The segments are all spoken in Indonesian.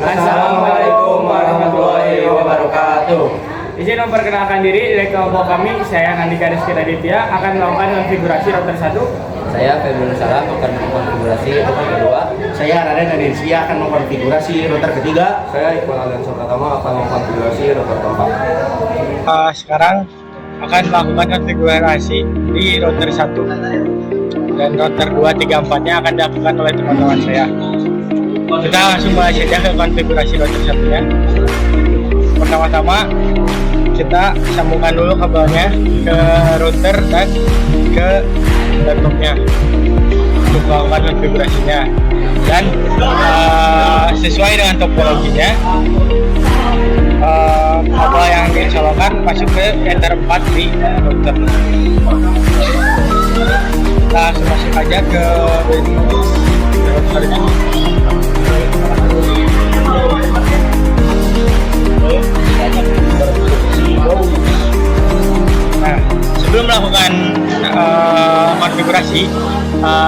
Assalamualaikum warahmatullahi wabarakatuh. Izin memperkenalkan diri dari kelompok kami, saya Nandika Rizky Raditya akan melakukan konfigurasi router 1. Saya Febri Salam akan mengkonfigurasi router kedua. Saya Raden Adensia akan mengkonfigurasi router ketiga. Saya Iqbal Aliansa Pratama akan mengkonfigurasi router keempat. Sekarang akan melakukan konfigurasi di router 1 dan router 2, 3, 4-nya akan dilakukan oleh teman-teman saya. Kita langsung mulai saja ke konfigurasi router 1-nya. Pertama-tama kita sambungkan dulu kabelnya ke router dan ke laptopnya untuk melakukan konfigurasinya, dan sesuai dengan topologinya kabel yang dicolokkan masuk ke Ether 4 di router. Kita langsung masuk aja ke routernya. Nah, sebelum melakukan konfigurasi,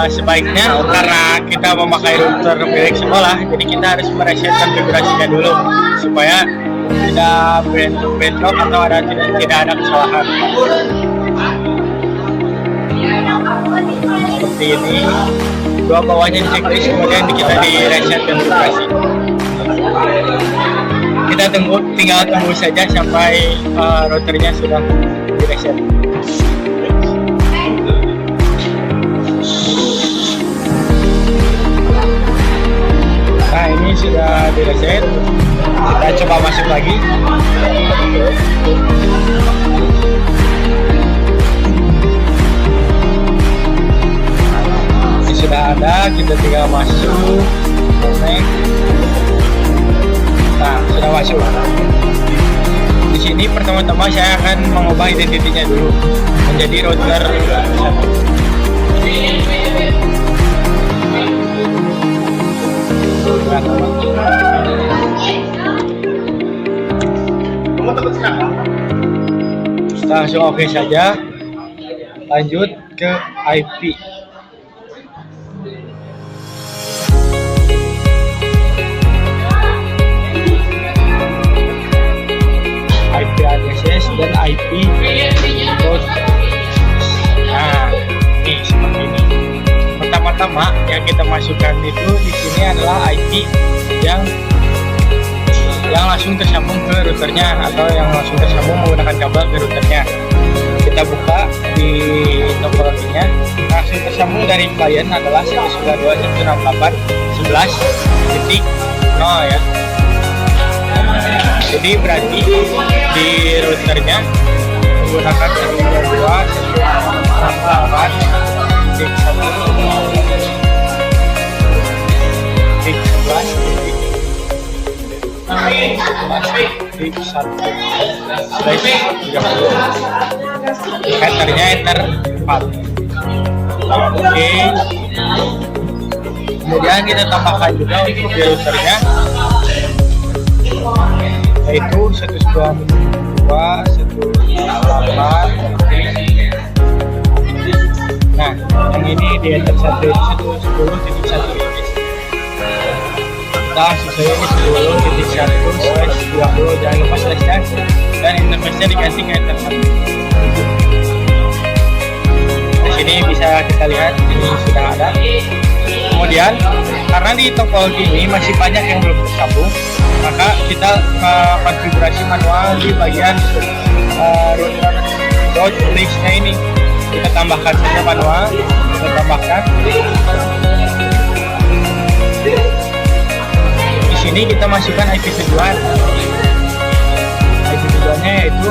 sebaiknya karena kita memakai router milik sekolah, jadi kita harus mereset konfigurasinya dulu supaya tidak bentrok atau tidak ada kesalahan. Seperti ini, dua bawahnya di checklist, kemudian kita di reset konfigurasi. Kita tinggal tunggu saja sampai routernya sudah di reset. Nah, ini sudah di reset. Kita coba masuk lagi. Ini sudah ada, kita tinggal masuk. Connect. Nah, sudah masuk. Di sini pertama-tama saya akan mengubah identitinya dulu menjadi router 1. Kita langsung oke saja. Lanjut ke IP. IP address dan IP port. Nah, ini seperti ini. Pertama-tama yang kita masukkan itu di sini adalah IP yang langsung tersambung ke routernya atau yang langsung tersambung menggunakan kabel ke routernya. Kita buka di topologinya, langsung tersambung dari klien adalah 192.168.11.0 ya. Jadi berarti di routernya menggunakan 192.168.11.30. Ethernya Ether 4. Oke. Kemudian kita tambahkan juga untuk di routernya, yaitu 192.168. Nah, yang ini di Ether 1 ini 110.1. Kita langsung saja di 10.1/20, jangan lupa slash dan interface-nya dikasih ke Ether 1. Di sini bisa kita lihat ini sudah ada. Kemudian karena di topologi ini masih banyak yang belum tersambung, maka kita konfigurasi manual di bagian router listnya ini. Kita tambahkan saja manual, kita tambahkan. Di sini kita masukkan IP tujuan. IP tujuannya yaitu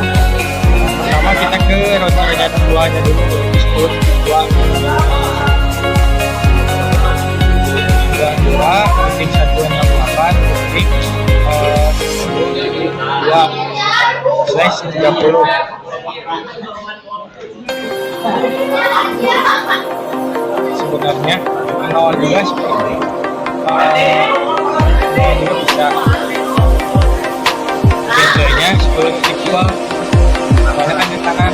pertama kita ke routernya keduanya dulu, di 10.2.168.2/30. Sebenarnya awal juga seperti ini bisa gateway-nya 10.2, kebanyakan di tangan.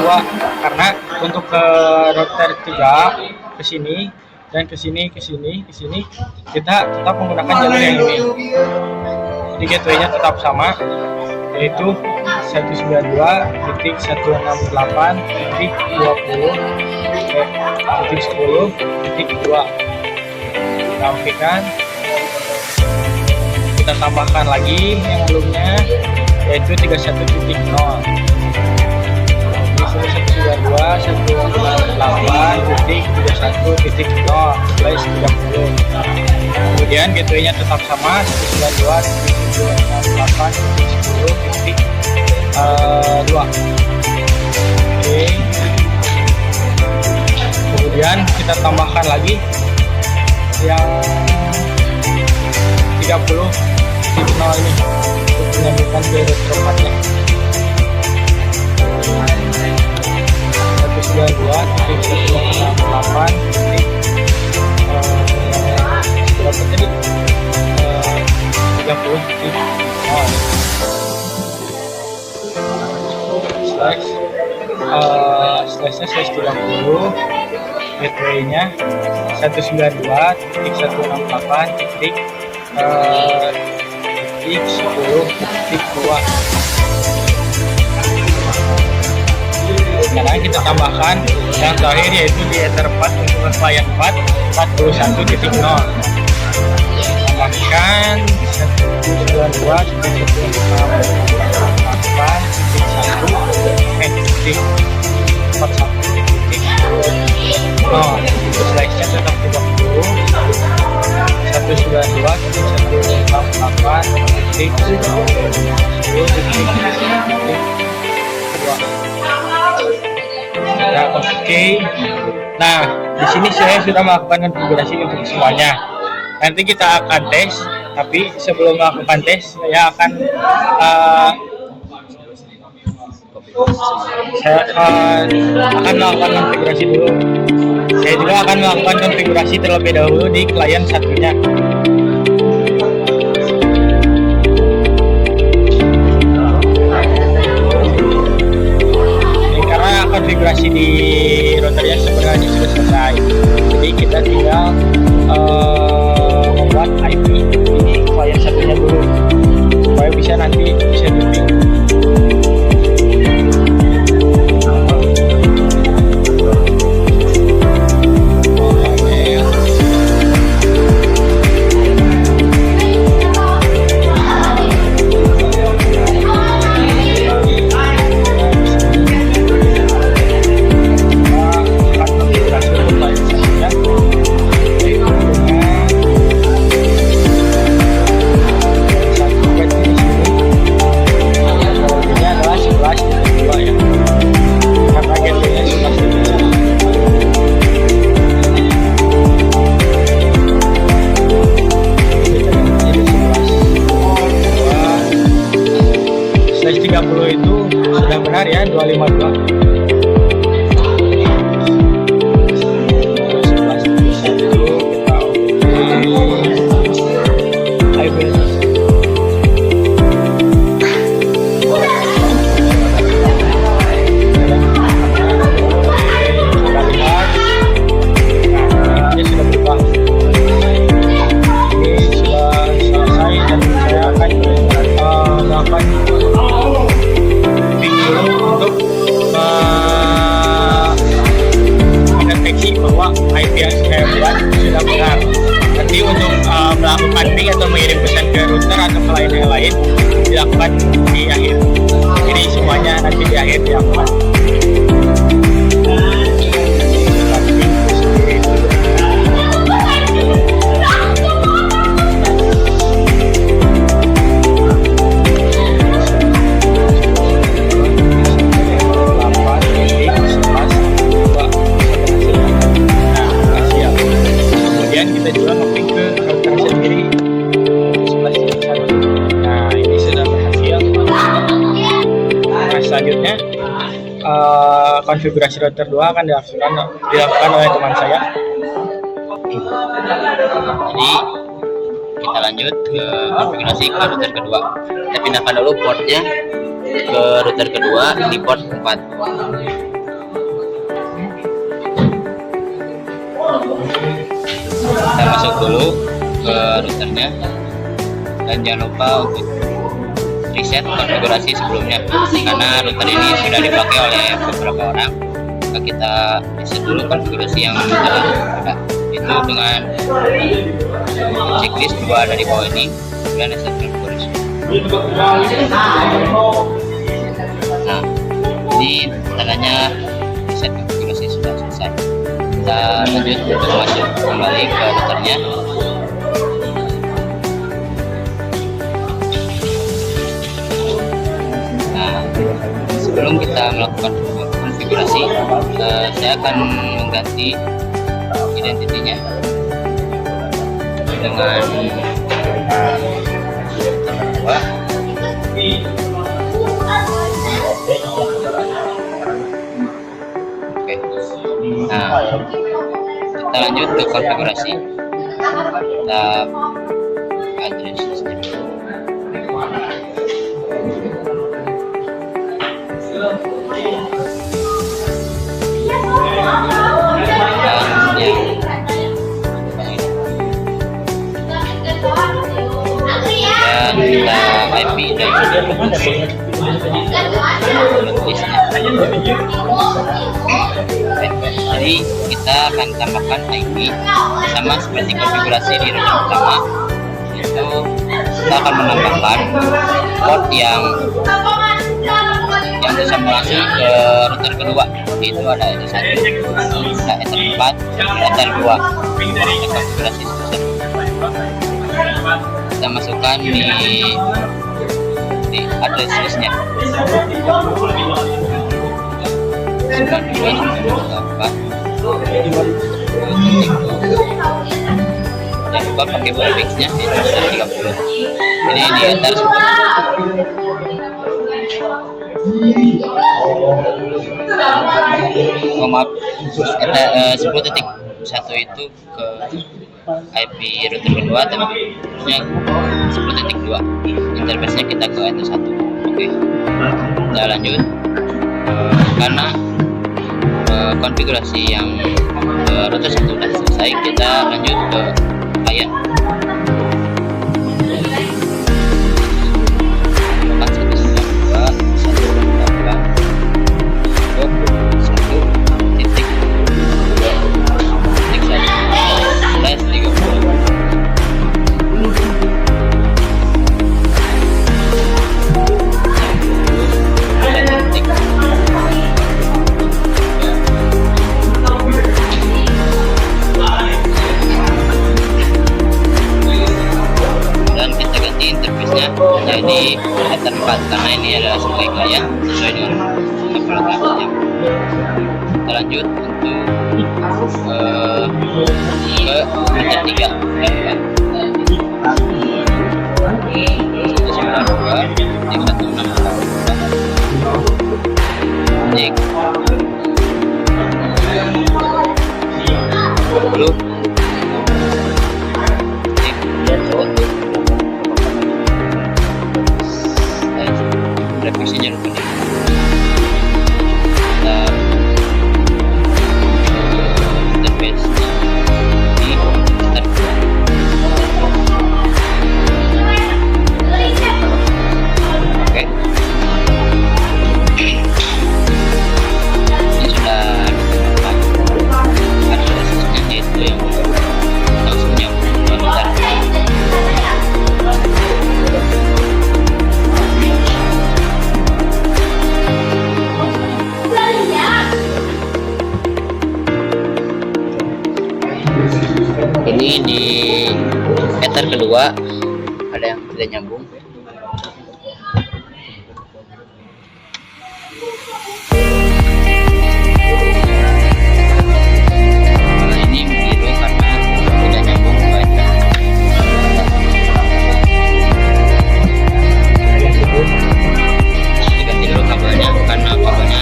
2 karena untuk ke router 3 ke sini dan ke sini kita tetap menggunakan jalur yang ini. Jadi gateway-nya tetap sama, yaitu 192.168.20.10.2. Kita okekan, kita tambahkan lagi yang belumnya, yaitu 31.0. Di sini 192.168.31.0/30. Kemudian gateway-nya tetap sama, 192.168.10.2. Oke. Kemudian kita tambahkan lagi yang 30.0 ini untuk menyambungkan ke router 4-nya. 192.168.30. Gateway-nya 192.168.10.2. Sekarang kita tambahkan yang terakhir, yaitu di Ether 4 untuk klien 4 41.0. Tambahkan 192.168.41.0. Slice-nya tetap 30. 192.168.10.2. Nah, oke. Nah, di sini saya sudah melakukan konfigurasi untuk semuanya. Nanti kita akan tes, tapi sebelum melakukan tes, saya akan melakukan konfigurasi dulu. Saya juga akan melakukan konfigurasi terlebih dahulu di klien satunya. Konfigurasi di routernya sebenarnya sudah selesai, jadi kita tinggal membuat IP di klien satunya dulu supaya bisa nanti bisa di-ping. Itu sudah benar ya, 252. Nanti untuk melakukan ping atau mengirim pesan ke router atau ke lain yang lain dilakukan di akhir. Jadi semuanya nanti di akhir dilakukan. Kita juga nge-ping ke router sendiri 11.1. Nah, ini sudah berhasil. Nah, selanjutnya konfigurasi router 2 akan dilakukan oleh teman saya. Jadi kita lanjut ke konfigurasi ke router kedua. Kita pindahkan dulu portnya ke router kedua di port 4. kita masuk dulu ke routernya dan jangan lupa untuk reset konfigurasi sebelumnya, karena router ini sudah dipakai oleh beberapa orang. Maka kita reset dulu konfigurasi yang sudah ada, itu dengan checklist 2 dari bawah ini dan reset konfigurasi. Nah, ini tandanya reset konfigurasi sudah selesai. Kita lanjut untuk masuk kembali ke routernya. Nah, sebelum kita melakukan konfigurasi, saya akan mengganti identitinya dengan dua. Oke. Nah, kita lanjut ke konfigurasi. Kita address system. Dan kita IP dari listnya. Jadi kita akan tambahkan IP sama seperti konfigurasi di router pertama. Itu kita akan menambahkan port yang bisa langsung ke router kedua. Itu ada Ether 1, ada Ether 4, Ether 2. Kita konfigurasi sebesar. Kita masukkan di address listnya. Jangan lupa pakai prefixnya itu 30. Ini di Ether 10. Oh, maaf, 10.1 itu ke IP router kedua, tapi harusnya 10.2 interface-nya kita ke Ether 1. Oke, kita lanjut. Karena konfigurasi yang router 1 sudah selesai, kita lanjut ke klien. Jadi Ether 4 karena ini adalah sebagai klien sesuai dengan aplikasinya. Kita lanjut untuk ke Ether 3 dan 2 revisinya dulu. Interface di Ether 2. Oke. Ini sudah ada sistemnya, yaitu yang langsung nyambung ke Ether. Ini di Ether kedua ada yang tidak nyambung. Nah, ini biru karena tidak nyambung ke Ether. Diganti dulu kabelnya karena kabelnya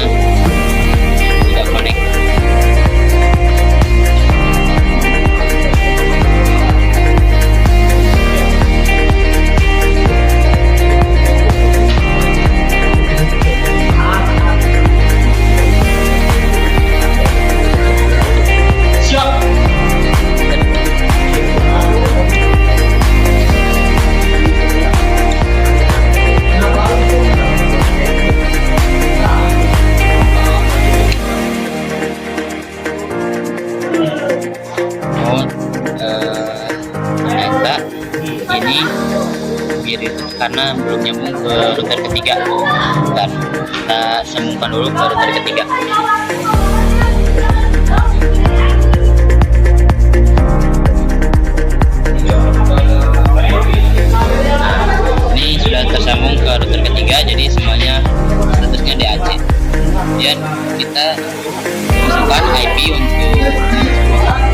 tidak connect. karena belum nyambung ke router ketiga. Dan kita sambungkan dulu ke router ketiga. Ini sudah tersambung ke router ketiga, jadi semuanya statusnya DAC. Kemudian kita masukkan IP untuk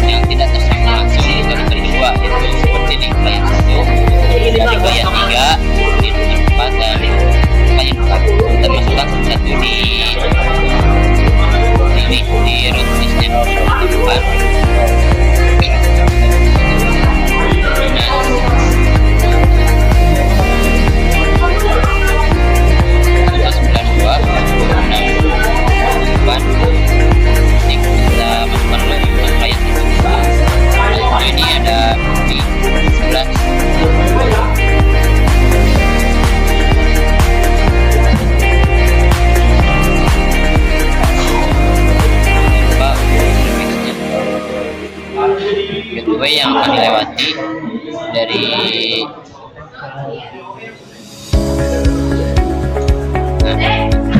yang tidak tersambung langsung ke router kedua, yaitu seperti di klien 1, dari klien 3, di router 4, dan klien 4. Kita masukkan satu di root listnya depan. Gateway yang akan dilewati dari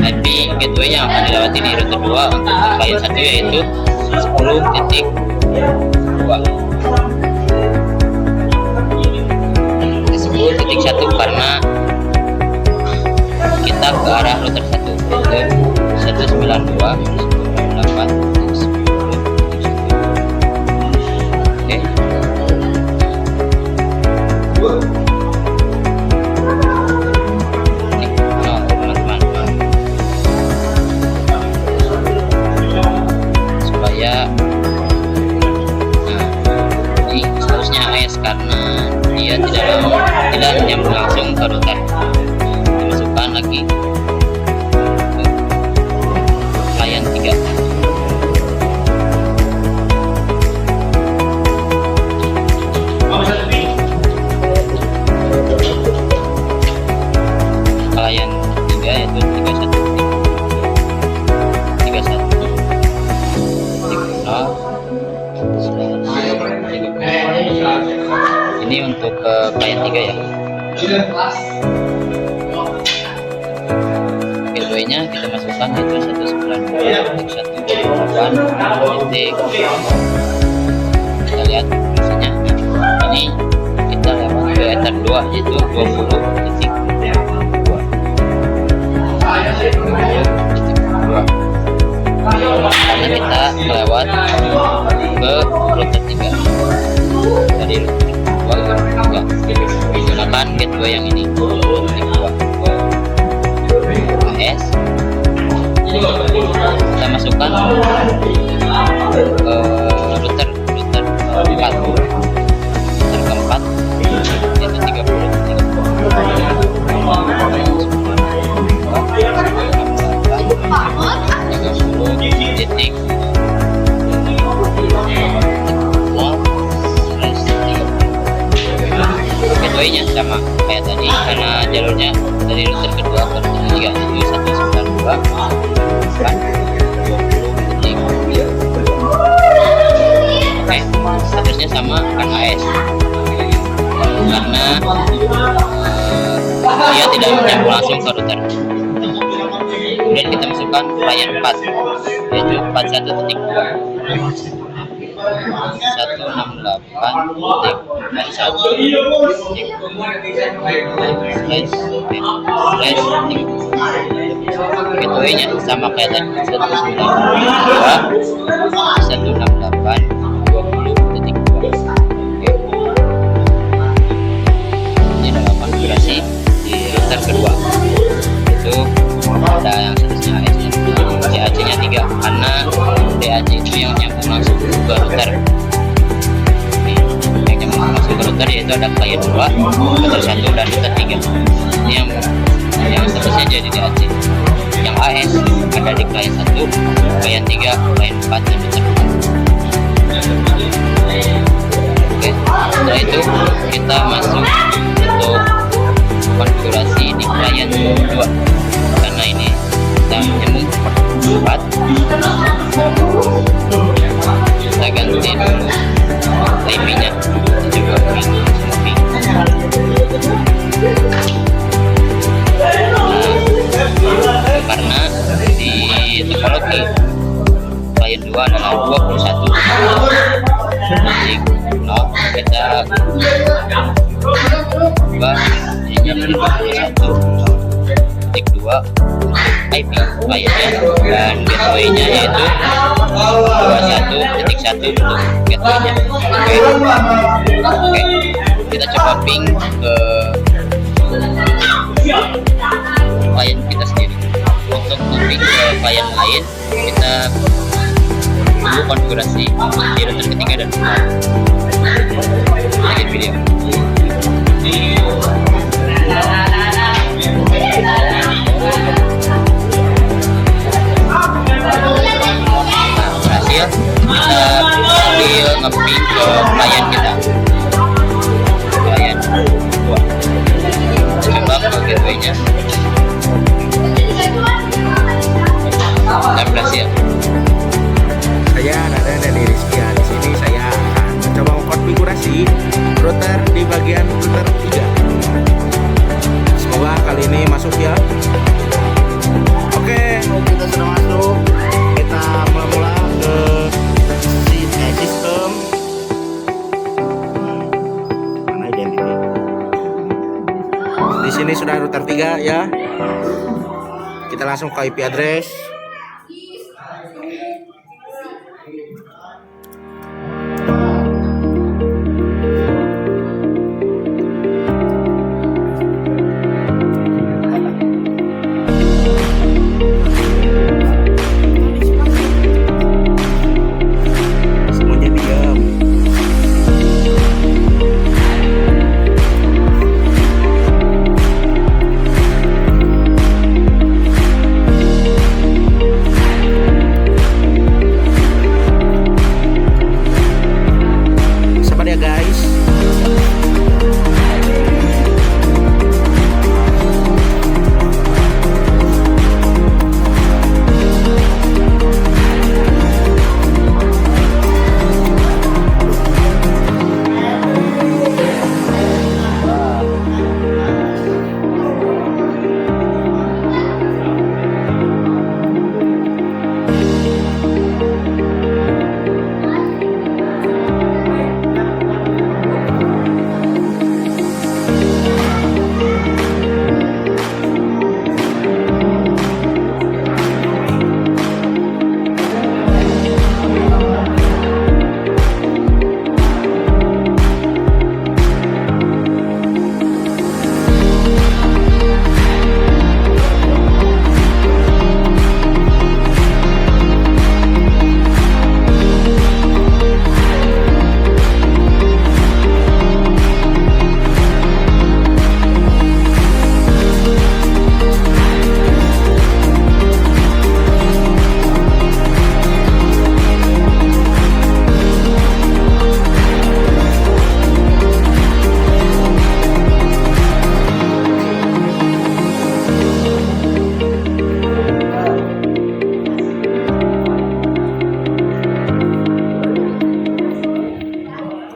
IP gateway yang akan dilewati di router 2 untuk klien 1 yaitu 10.2. 10.1 karena kita ke arah router 1 yaitu 192.168. Karena dia tidak nyambung langsung ke router. Dimasukkan lagi ke klien 3. Klien 3 yaitu 31.31.0. Ini untuk klien 3 ya. Gateway-nya kita masukkan yaitu 192.168. Kita lihat fungsinya. Ini kita lewat ke Ether 2 yaitu 20.2. Karena kita lewat ke router 3 dari router 2 menggunakan gateway yang ini AS. Kita masukkan router 4 keempat yaitu 30.30. Gateway-nya sama kayak tadi karena jalurnya dari router kedua ke router ketiga itu 192.20.3. Oke, statusnya sama karena AS karena dia tidak menyambung langsung ke router. Kemudian kita masukkan klien 4 yaitu 168.168/. Gateway-nya sama kayak tadi 192.168.20.2. Ini adalah konfigurasi di router kedua. Itu ada yang statusnya AS nya, DAC nya 3 karena DAC itu yang nyambung langsung ke router. Yang nyambung langsung ke router yaitu ada klien 2, router 1 dan router 3. Ini yang statusnya jadi DAC. Yang AS ada di klien 1, klien 3, klien 4 dan router 4. Oke, setelah itu kita masuk untuk konfigurasi di klien 2 karena ini kita nyambung 4. Kita ganti dulu IP nya, kita coba lagi. Klien 2 adalah 21 detik 0, kita ubah jadi 21 detik 2 IP kliennya, dan gateway-nya yaitu 21.1 untuk gateway-nya. Oke, kita coba ping ke klien kita sendiri. Untuk ping ke klien lain, kita tunggu konfigurasi di router ketiga dan keempat. Lanjut video. Berhasil, kita sambil nge-ping ke klien kita, klien 2. Coba ke gateway-nya dan berhasil. Saya Nada dari Rizky. Di sini saya akan mencoba mengkonfigurasi router di bagian router 3. Semoga kali ini masuk ya. Oke, kita sudah masuk. Kita mula ke sistem. Mana identity? Di sini sudah router 3 ya. Kita langsung ke IP address.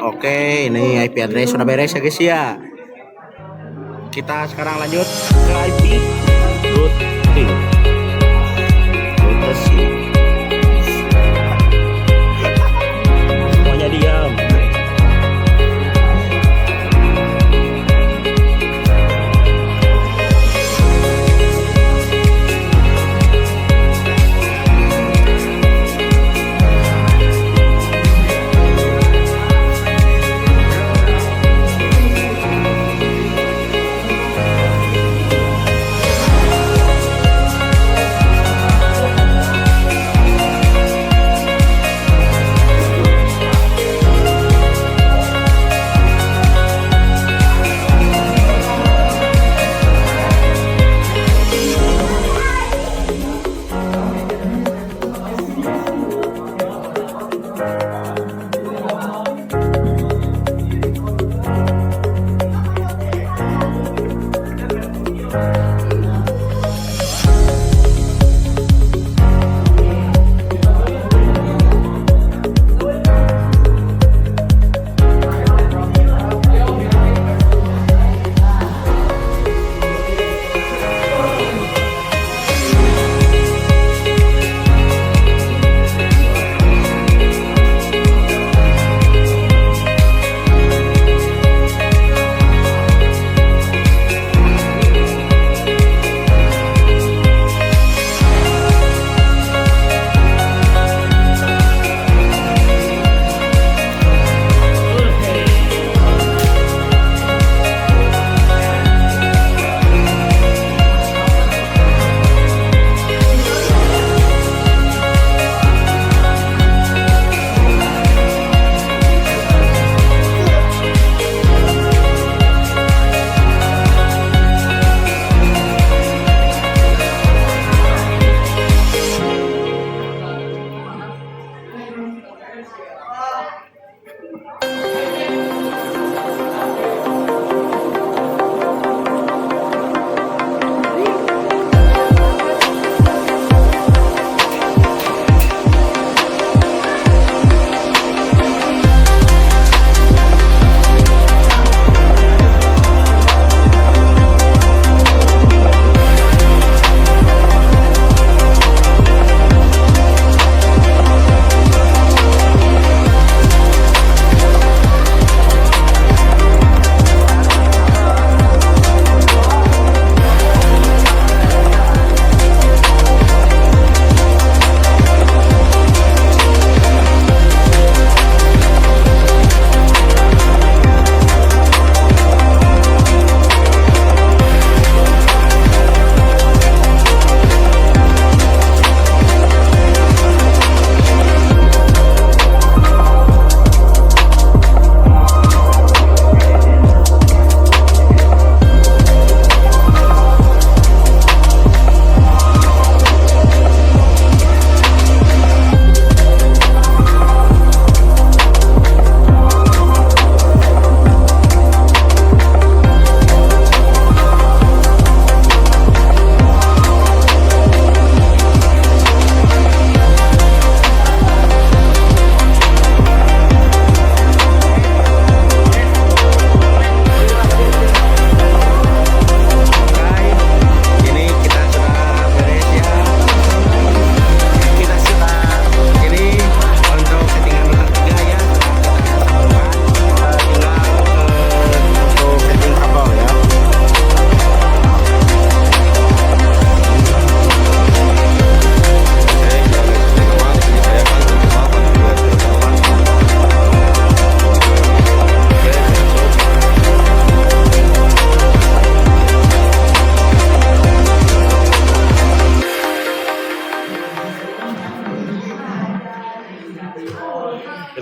Oke, ini IP address sudah beres ya guys ya. Kita sekarang lanjut ke IP routing. Semuanya diam.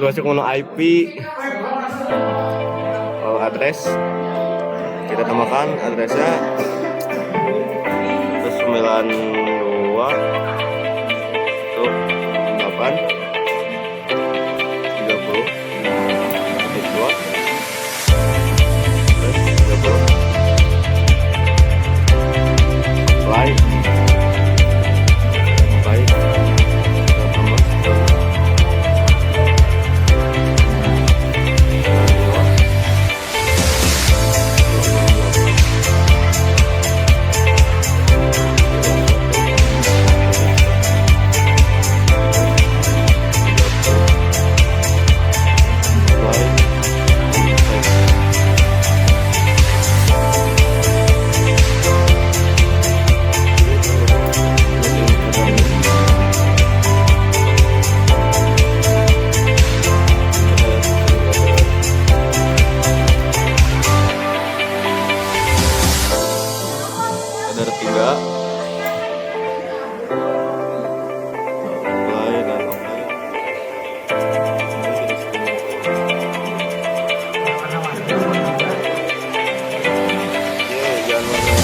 masuk menu IP, address, kita tambahkan adresnya terus 92 tuh 8 30 2 terus 30 like kita tambah ada 3 apply dan apply. Jangan apply dan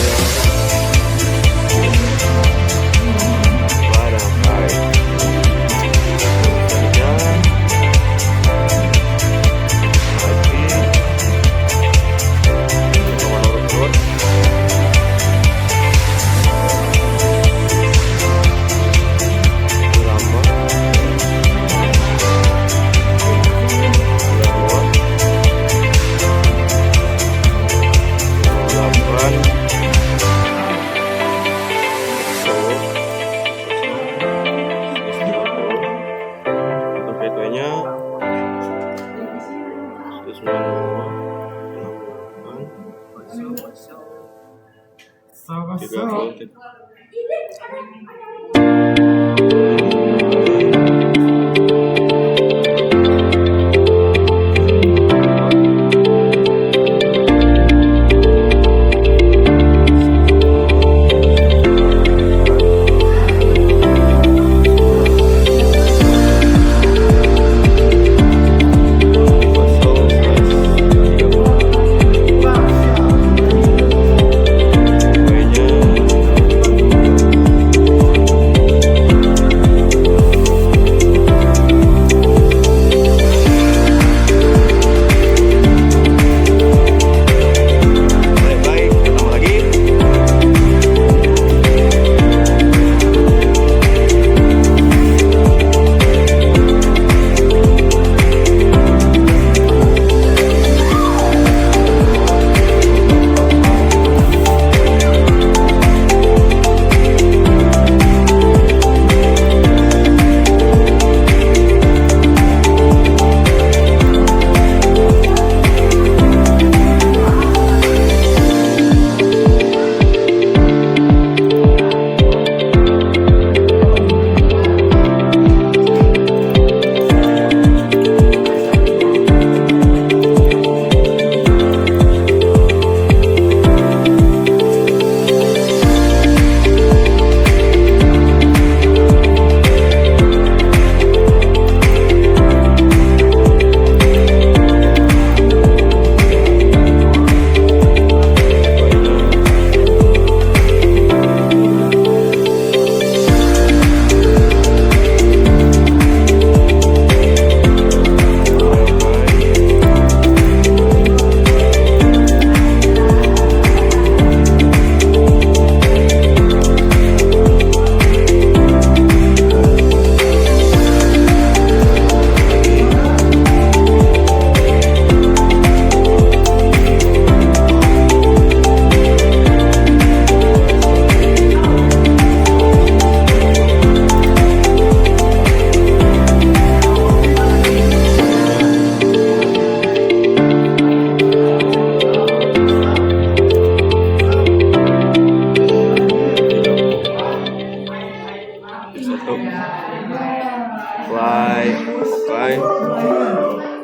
apply.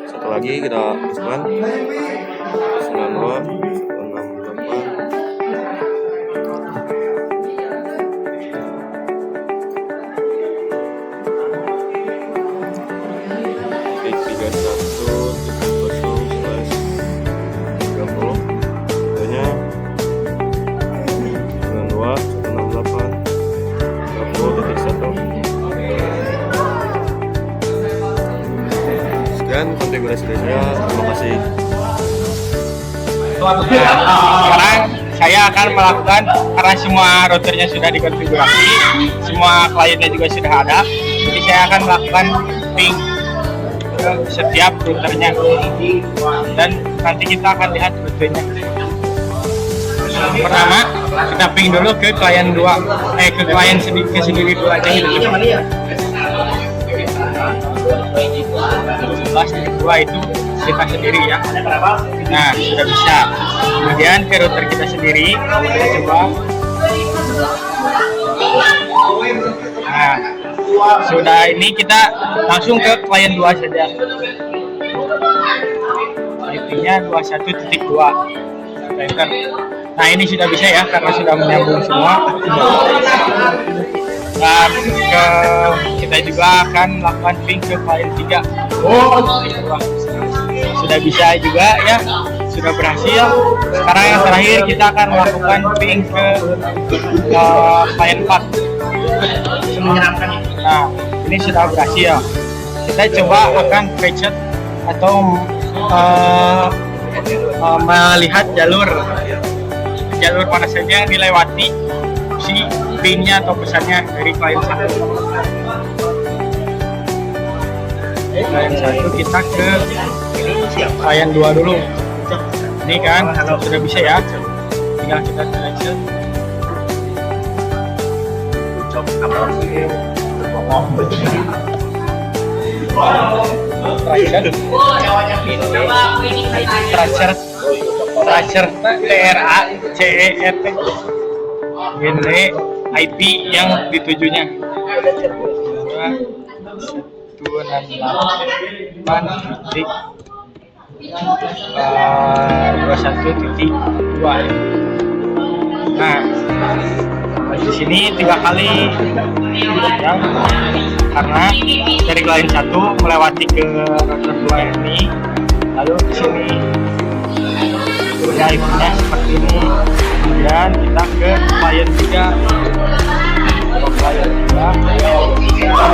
Satu lagi kita masukkan 92 168. Sekian konfigurasi saya. Terima kasih. Sekarang saya akan melakukan, karena semua routernya sudah dikonfigurasi, semua kliennya juga sudah ada, jadi saya akan melakukan ping ke setiap routernya dan nanti kita akan lihat routernya. Pertama kita ping dulu ke klien ke klien sendiri dulu aja gitu. 11.2 itu kita sendiri ya. Nah, sudah bisa. Kemudian ke router kita sendiri, kita coba. Nah, sudah ini kita langsung ke klien 2 saja. IP-nya 21.2. Enter. Nah, ini sudah bisa ya karena sudah menyambung semua. Dan kita juga akan melakukan ping ke klien 3. Sudah bisa juga ya, sudah berhasil. Sekarang yang terakhir kita akan melakukan ping ke klien 4. Nah, ini sudah berhasil. Kita coba akan reset atau melihat jalur mana saja yang dilewati si pingnya atau pesannya dari klien 1. Klien 1 kita ke klien 2 dulu. Ini kan sudah bisa ya, tinggal kita reset. Tracer TRA CERT genre IP yang ditujunya 21.2. Nah, di sini 3 kali ya, karena dari klien 1 melewati ke router 2 ini, lalu di sini IP-nya seperti ini. Kemudian kita ke klien 3. Klien 3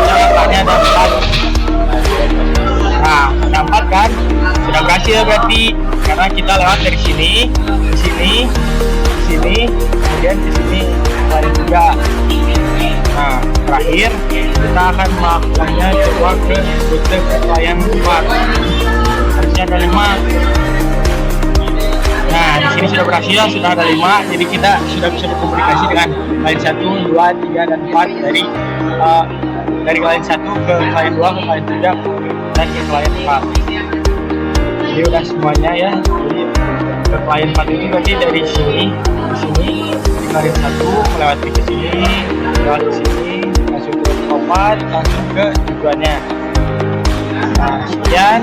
catatannya ada 4. Nah, ada 4 kan? Sudah berhasil berarti, karena kita lewat dari sini, ke sini, ke sini, kemudian ke sini, klien 3. Nah, terakhir kita akan melakukannya coba ke rute ke klien 4. Harusnya ada 5. Nah, di sini sudah berhasil, sudah ada 5, jadi kita sudah bisa berkomunikasi dengan klien 1, 2, 3, dan 4 dari klien 1 ke klien 2 ke klien 3 dan ke klien 4. Jadi udah semuanya ya. Jadi ke klien 4 itu berarti dari sini ke sini, di klien 1 melewati ke sini, lewat ke sini, langsung ke 4, langsung ke tujuannya. Nah, sekian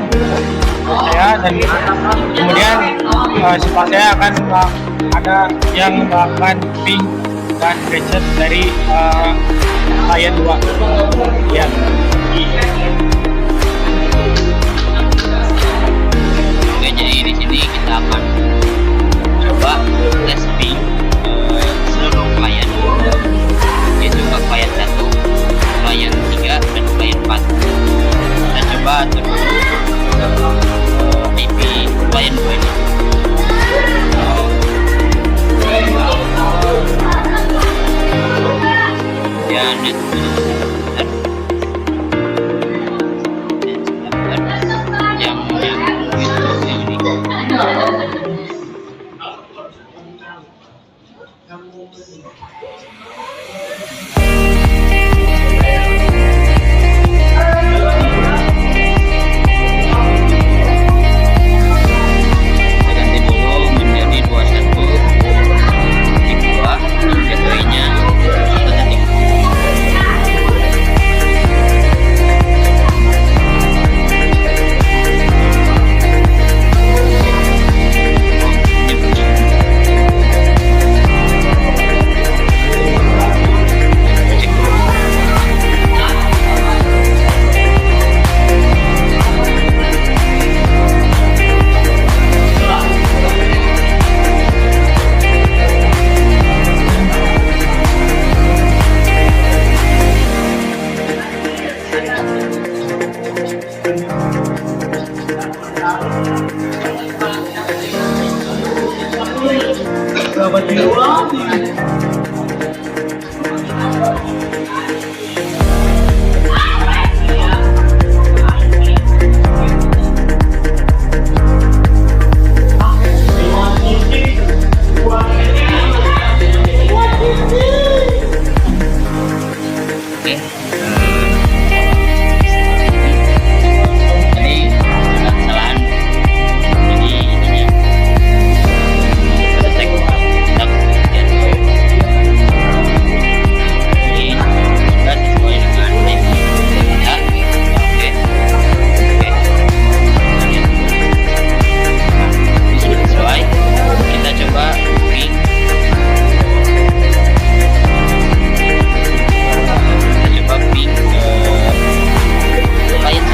saya, dan kemudian setelah saya akan ada yang melakukan ping dan reset dari klien 2 ya. Oke, jadi di sini kita akan coba tes ping seluruh klien, yaitu ke klien 1, klien 3, dan klien 4. Kita coba atur dulu IP klien 2 ini. Kemudian net yang ini. Oke. Tadi ada kesalahan. Jadi ininya ada cek kita kemudian ini sudah sesuai dengan link kita. Oke. Ini sudah sesuai. Kita coba ping. Ping ke klien 1.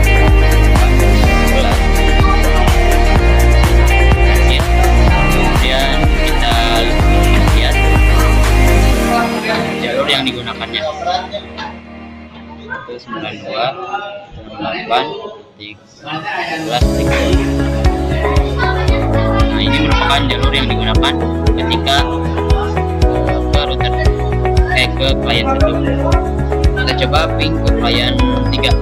Kemudian kita lihat jalur yang digunakannya. 92 8 13. Nah, ini merupakan jalur yang digunakan ketika ke router ke klien 1. Kita coba ping ke klien 3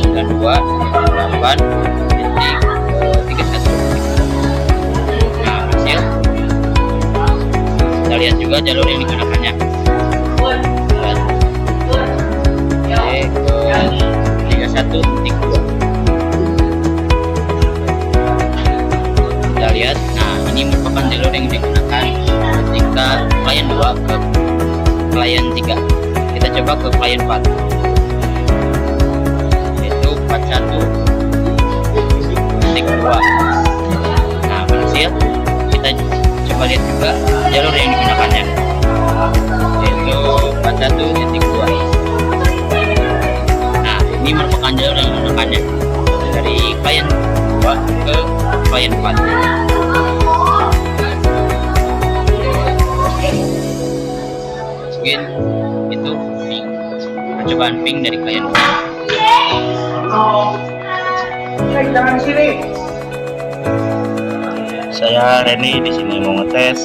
92.8.31. Nah, hasil kita lihat juga jalur yang digunakannya. Ke 31.2. Kita lihat, nah ini merupakan jalur yang digunakan ketika klien 2 ke klien 3. Kita coba ke klien 4, yaitu 41.2. Nah, berhasil. Kita coba lihat juga jalur yang digunakannya, yaitu 41.2. Nah, ini merupakan jalur yang digunakannya dari klien 2 ke klien 4. Mungkin itu ping, percobaan ping dari klien. Saya Reni di sini mau ngetes.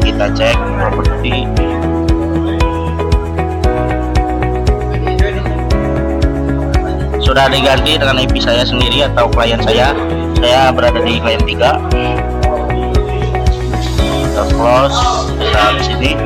Kita cek properti. Sudah diganti dengan IP saya sendiri atau klien saya. Saya berada di klien 3. Kita close saat sini.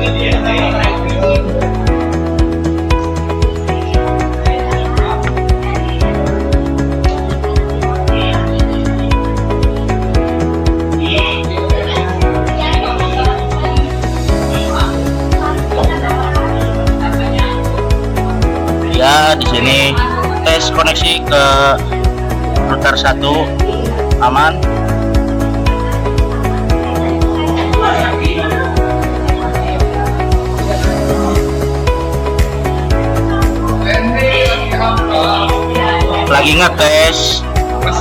Ya, di sini tes koneksi ke router 1 aman. Lagi ngetes.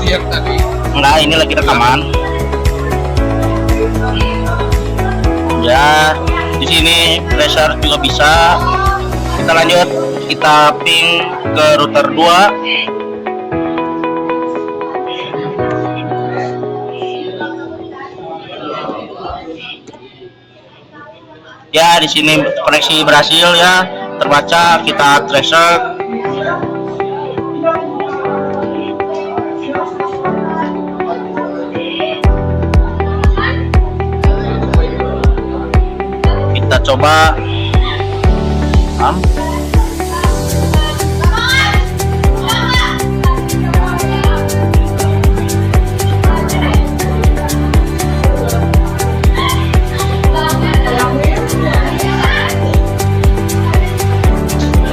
Siap tadi. Enggak, ini lagi rekaman. Ya, di sini tracer juga bisa. Kita lanjut, kita ping ke router 2. Ya, di sini koneksi berhasil ya, terbaca. Kita tracer. Kita coba.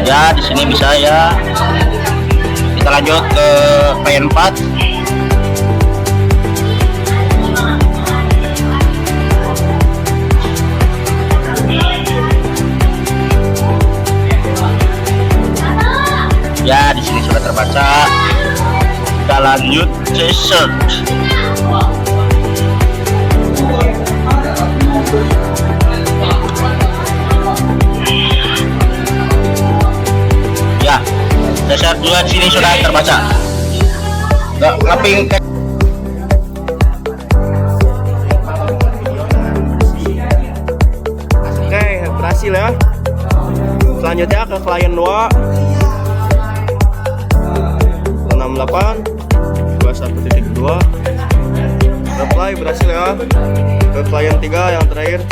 Ya, di sini bisa ya. Kita lanjut ke klien 4. Ya, di sini sudah terbaca. Kita lanjut ke search. Ya, juga di sini sudah terbaca. Ngaping Oke, berhasil ya. Selanjutnya ke klien 2 68 21.2. Reply berhasil ya. Ke klien 3 yang terakhir